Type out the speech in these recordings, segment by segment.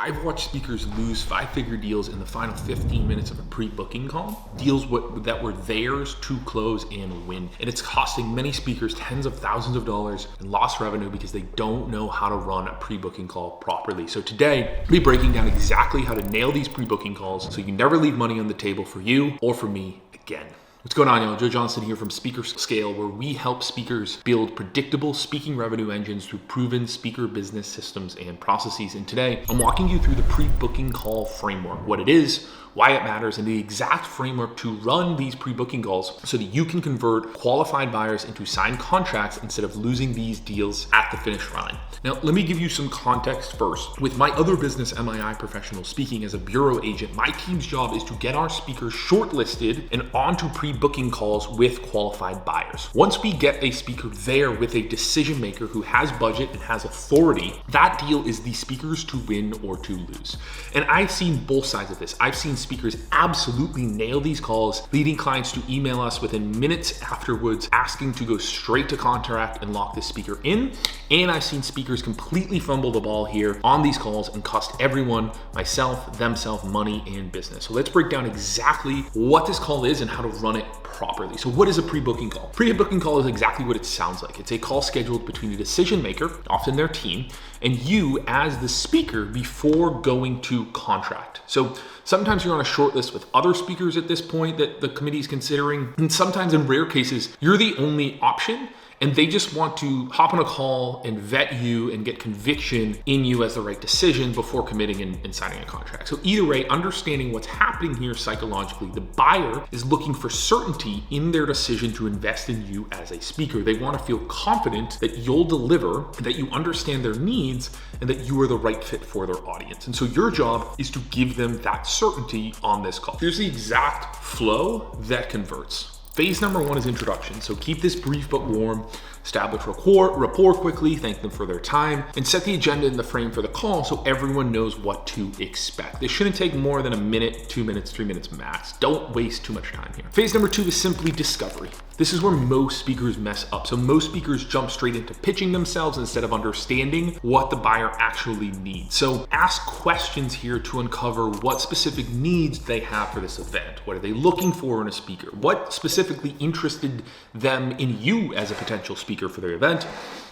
I've watched speakers lose five-figure deals in the final 15 minutes of a pre-booking call, deals that were theirs to close and win. And it's costing many speakers tens of thousands of dollars in lost revenue because they don't know how to run a pre-booking call properly. So today, I'll be breaking down exactly how to nail these pre-booking calls so you never leave money on the table for you or for me again. What's going on, y'all? Joe Johnson here from Speaker Scale, where we help speakers build predictable speaking revenue engines through proven speaker business systems and processes. And today, I'm walking you through the pre-booking call framework, what it is, why it matters, and the exact framework to run these pre-booking calls so that you can convert qualified buyers into signed contracts instead of losing these deals at the finish line. Now, let me give you some context first. With my other business, MII Professional Speaking, as a bureau agent, my team's job is to get our speakers shortlisted and onto pre-booking calls with qualified buyers. Once we get a speaker there with a decision maker who has budget and has authority, that deal is the speakers to win or to lose. And I've seen both sides of this. I've seen speakers absolutely nail these calls, leading clients to email us within minutes afterwards, asking to go straight to contract and lock this speaker in. And I've seen speakers completely fumble the ball here on these calls and cost everyone, myself, themselves, money and business. So let's break down exactly what this call is and how to run it properly. So what is a pre-booking call? Pre-booking call is exactly what it sounds like. It's a call scheduled between a decision maker, often their team, and you as the speaker before going to contract. So sometimes you're on a short list with other speakers at this point that the committee is considering, and sometimes in rare cases, you're the only option. And they just want to hop on a call and vet you and get conviction in you as the right decision before committing and signing a contract. So either way, understanding what's happening here psychologically, the buyer is looking for certainty in their decision to invest in you as a speaker. They want to feel confident that you'll deliver, that you understand their needs, and that you are the right fit for their audience. And so your job is to give them that certainty on this call. Here's the exact flow that converts. Phase number one is introduction. So keep this brief but warm, establish rapport quickly, thank them for their time, and set the agenda and the frame for the call so everyone knows what to expect. This shouldn't take more than a minute, 2 minutes, 3 minutes max. Don't waste too much time here. Phase number two is simply discovery. This is where most speakers mess up. So most speakers jump straight into pitching themselves instead of understanding what the buyer actually needs. So ask questions here to uncover what specific needs they have for this event. What are they looking for in a speaker? What specifically interested them in you as a potential speaker for their event?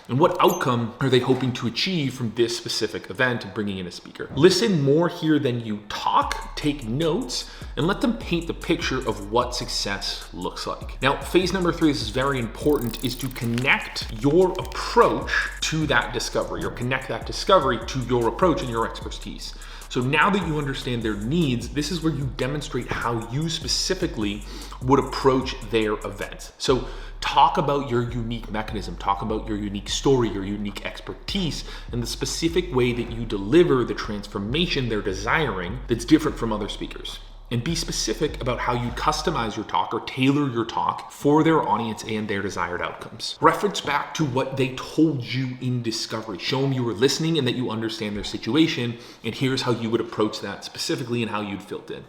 And what outcome are they hoping to achieve from this specific event and bringing in a speaker? Listen more here than you talk, take notes, and let them paint the picture of what success looks like. Now, phase number three, this is very important, is to connect your approach to that discovery, or connect that discovery to your approach and your expertise. So now that you understand their needs, this is where you demonstrate how you specifically would approach their event. So talk about your unique mechanism, talk about your unique story, your unique expertise, and the specific way that you deliver the transformation they're desiring that's different from other speakers. And be specific about how you customize your talk or tailor your talk for their audience and their desired outcomes. Reference back to what they told you in discovery. Show them you were listening and that you understand their situation, and here's how you would approach that specifically and how you'd fit in.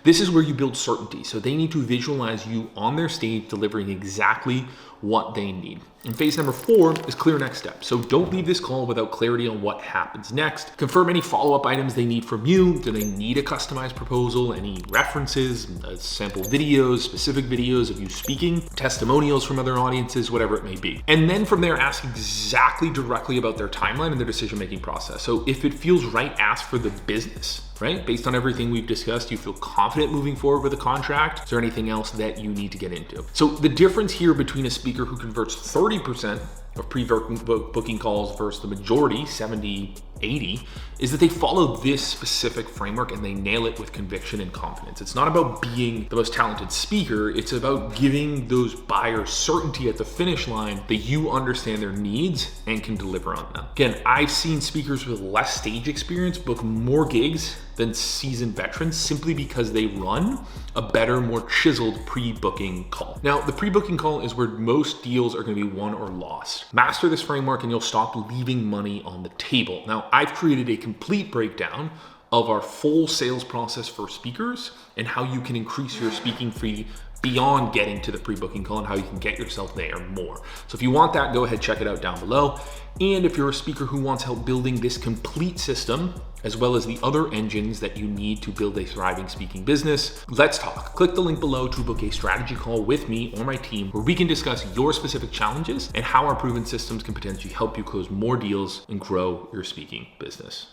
This is where you build certainty. So they need to visualize you on their stage delivering exactly what they need. And phase number four is clear next steps. So don't leave this call without clarity on what happens next. Confirm any follow-up items they need from you. Do they need a customized proposal? Any references, sample videos, specific videos of you speaking, testimonials from other audiences, whatever it may be. And then from there, ask exactly directly about their timeline and their decision-making process. So if it feels right, ask for the business. Right? Based on everything we've discussed, you feel confident moving forward with a contract? Is there anything else that you need to get into? So the difference here between a speaker who converts 30% of pre-booking calls versus the majority, 70, 80, is that they follow this specific framework and they nail it with conviction and confidence. It's not about being the most talented speaker. It's about giving those buyers certainty at the finish line that you understand their needs and can deliver on them. Again, I've seen speakers with less stage experience book more gigs than seasoned veterans simply because they run a better, more chiseled pre-booking call. Now, the pre-booking call is where most deals are going to be won or lost. Master this framework and you'll stop leaving money on the table. Now, I've created a complete breakdown of our full sales process for speakers and how you can increase your speaking fee beyond getting to the pre-booking call and how you can get yourself there more. So if you want that, go ahead, check it out down below. And if you're a speaker who wants help building this complete system, as well as the other engines that you need to build a thriving speaking business, let's talk. Click the link below to book a strategy call with me or my team where we can discuss your specific challenges and how our proven systems can potentially help you close more deals and grow your speaking business.